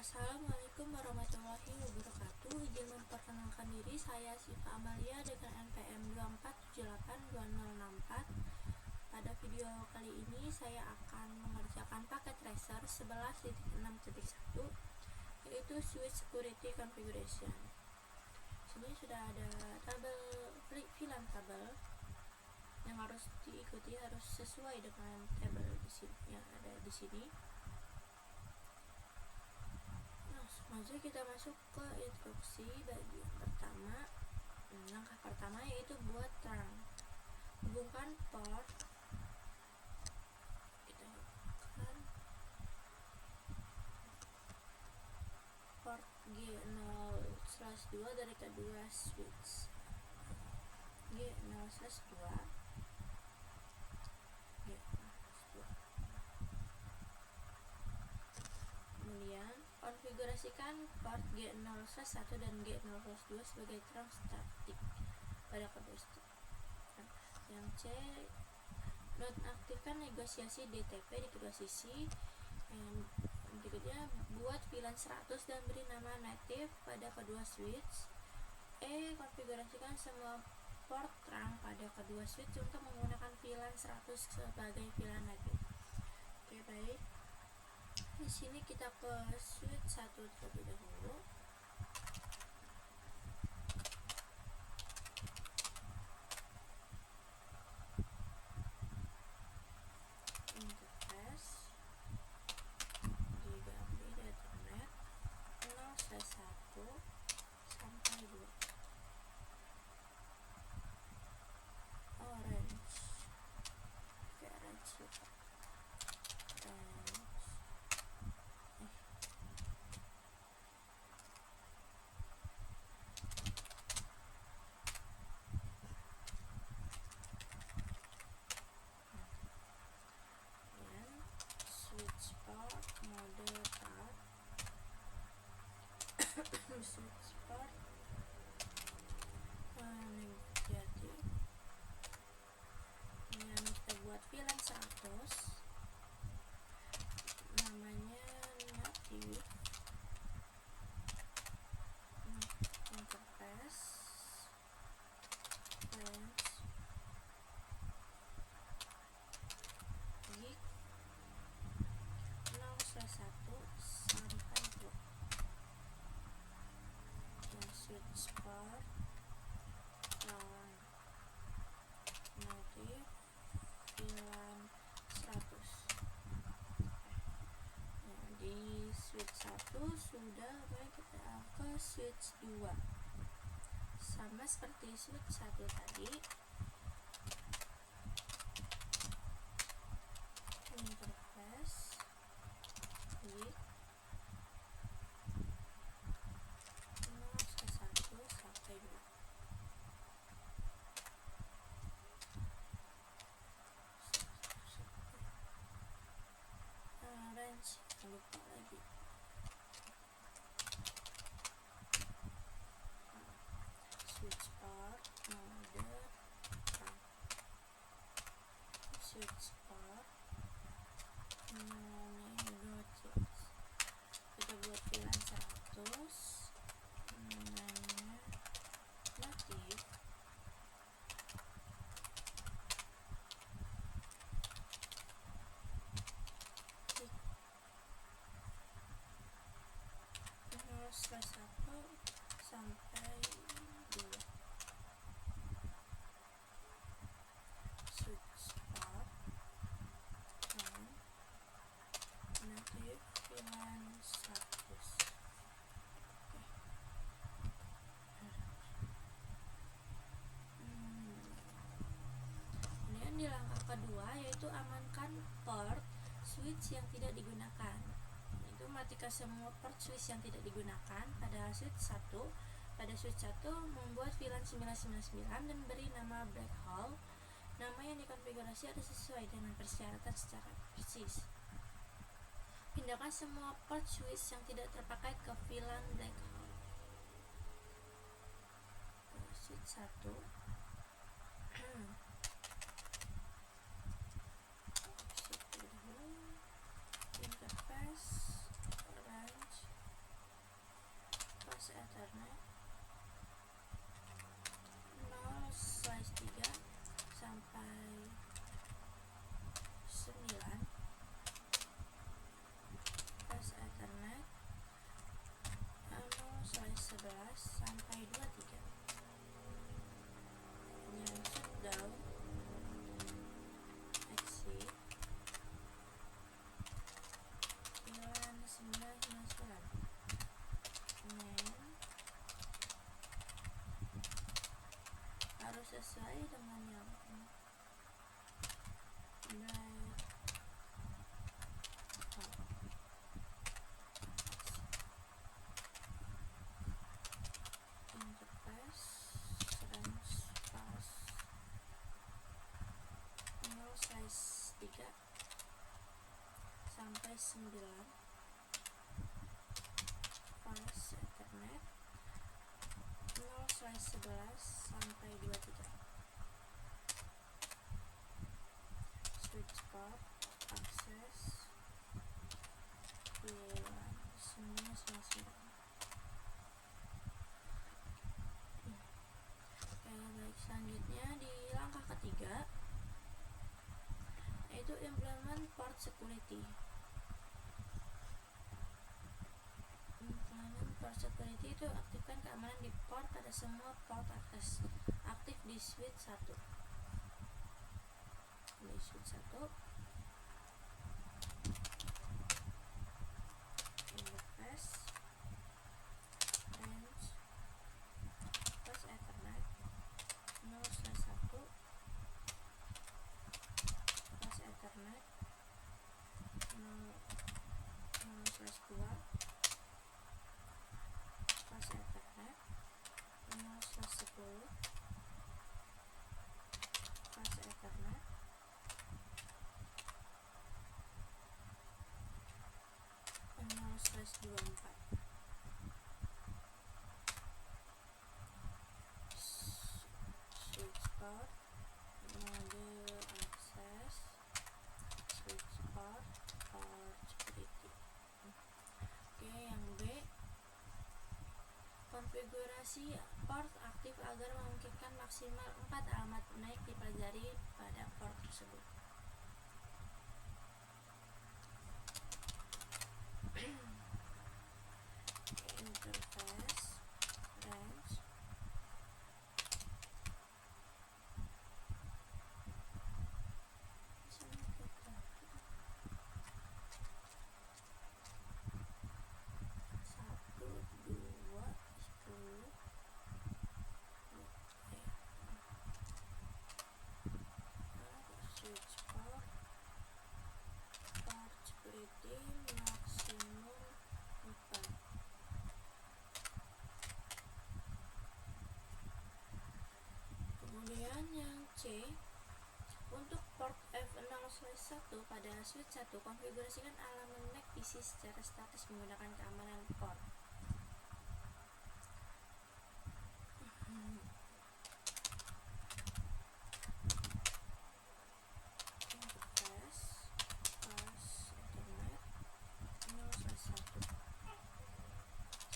Assalamualaikum warahmatullahi wabarakatuh. Izin memperkenalkan diri, saya Siva Amalia dengan NPM 2478264. Pada video kali ini saya akan mengerjakan paket tracer 11.6.1, yaitu switch security configuration. Sini sudah ada tabel VLAN tabel yang harus diikuti, harus sesuai dengan tabel di sini yang ada di sini. Langsung aja kita masuk ke instruksi bagian pertama. Langkah pertama yaitu buat terang. Hubungkan port, kita hubungkan port G0/2 dari kedua switch. G0/2 kemudian konfigurasikan port G0/1 dan G0/2 sebagai terang statik pada kedua switch. Yang C, nonaktifkan negosiasi DTP di kedua sisi. Yang berikutnya, buat VLAN 100 dan beri nama native pada kedua switch. E, konfigurasikan semua port terang pada kedua switch untuk menggunakan VLAN 100 sebagai VLAN native. Oke, baik. Di sini kita ke switch 1 terlebih dahulu. Interface gigabit Ethernet 0/1 sampai 2. Orange. Oke, orange lupa. Switch port mode tab. Switch port negatif. Yang kita buat VLAN 100, namanya native. Interface range gig 0/1 sampai 2. Yang switch port native VLAN 100. Nah, di switch 1 sudah, baik, kita ke switch 2. Sama seperti switch 1 tadi. Interface gig 0/1 sampai 2. Range lupa lagi. Switch port mode terang. Switch port negatif. Kita buat VLAN 100, namanya native. Gig 0/1 sampai 2. Switch port native VLAN 100. Kemudian di langkah kedua yaitu amankan port switch yang tidak digunakan. Itu matikan semua port switch yang tidak digunakan pada switch 1. Pada switch 1 membuat VLAN 999 dan beri nama black hole. Nama yang dikonfigurasi harus sesuai dengan persyaratan secara persis. Pindahkan semua port switch yang tidak terpakai ke VLAN black hole. Switch 1. Interface range sampai 9, flash Ethernet 0/11 sampai 23, switch port akses VLAN semua 99. Baik, selanjutnya di langkah ketiga yaitu implement port security. Implement port security itu aktifkan keamanan di port pada semua port akses aktif di switch 1. Di switch 1 interface range plus Ethernet 0/1 plus Ethernet 0/2 plus Ethernet 0/10 plus Ethernet 0/24. Switch port mode akses switch port security. Oke, yang B, konfigurasi port aktif agar memungkinkan maksimal 4 alamat MAC dipelajari pada port tersebut. Interface range switch port security maksimum 4. Kemudian yang C, untuk port F0/1 pada switch 1 konfigurasikan alamat MAC PC secara statis menggunakan keamanan port.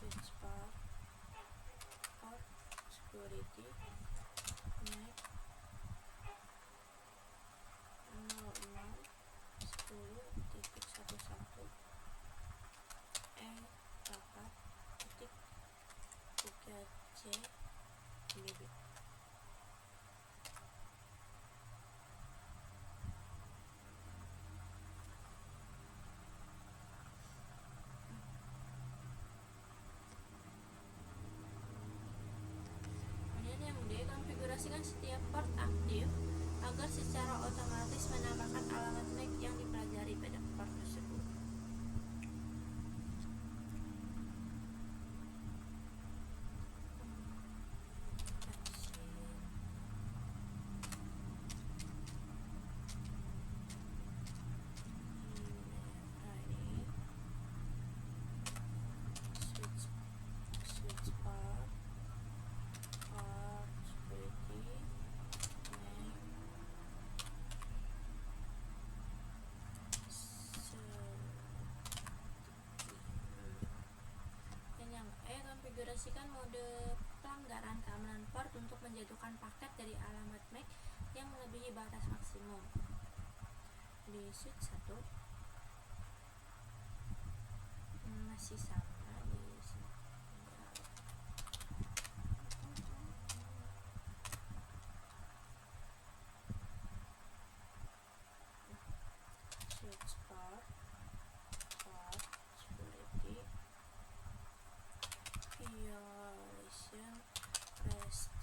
Switch port security MAC 00.10.11 4.3C DB. Konfigurasikan setiap port aktif agar secara otomatis menambahkan alamat MAC yang dipelajari pada port tersebut. Switch port security dan yang E, konfigurasikan mode pelanggaran keamanan port untuk menjatuhkan paket dari alamat MAC yang melebihi batas maksimum. Di switch 1 masih sama di sini. Switch port security violation rest.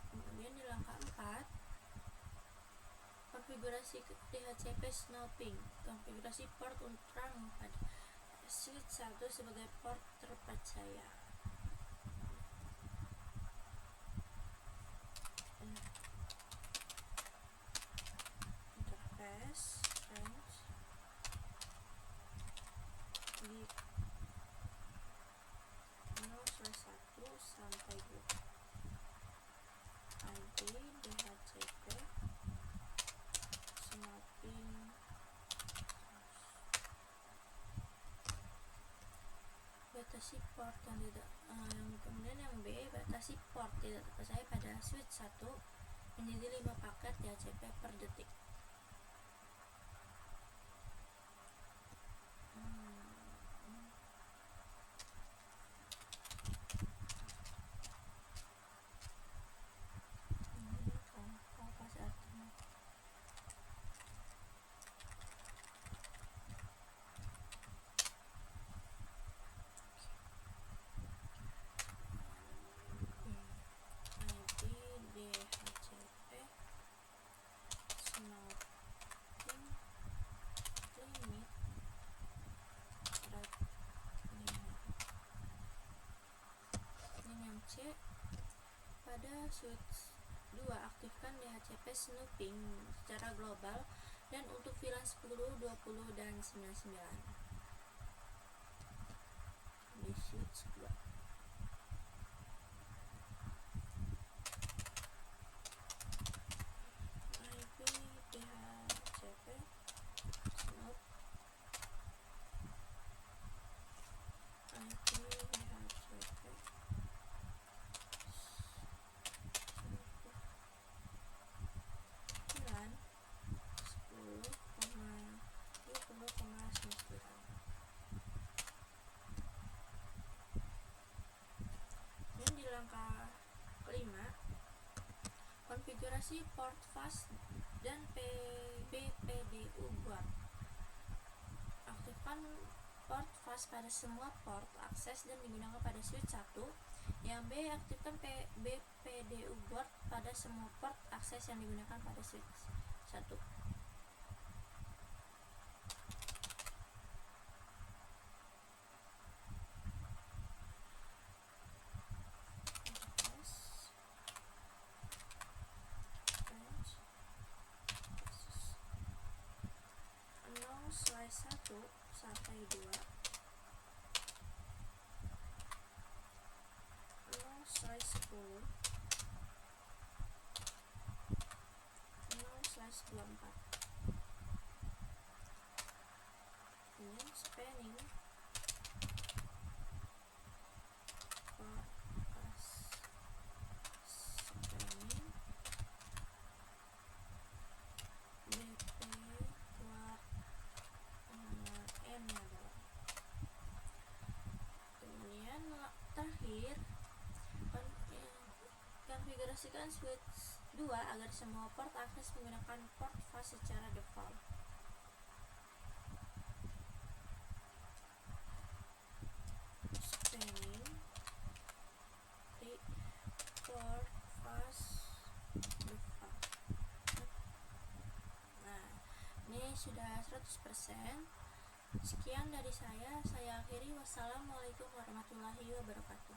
Kemudian di langkah 4, konfigurasi DHCP snowping. Konfigurasi port Ultram pada switch 1 sebagai port terpercaya. batasi port yang tidak kemudian yang B, batasi port tidak terpercaya pada switch 1 menjadi 5 paket DHCP per detik. C, pada switch 2 aktifkan DHCP snooping secara global dan untuk VLAN 10, 20, dan 99 di switch 2. IP DHCP snoop IP DHCP VLAN 10,20,99. Dan di langkah kelima, konfigurasi port fast dan BPDU board. Aktifkan port fast pada semua port akses dan digunakan pada switch 1. Yang B, aktifkan BPDU board pada semua port akses yang digunakan pada switch 1. Slide 1 sampai 2, slide 10, slide 24. Ini spanning terakhir, konfigurasikan switch 2 agar semua port akses menggunakan port fast secara default. Spanning port fast default. Nah, ini sudah 100%. Sekian dari saya akhiri. Wassalamualaikum warahmatullahi wabarakatuh.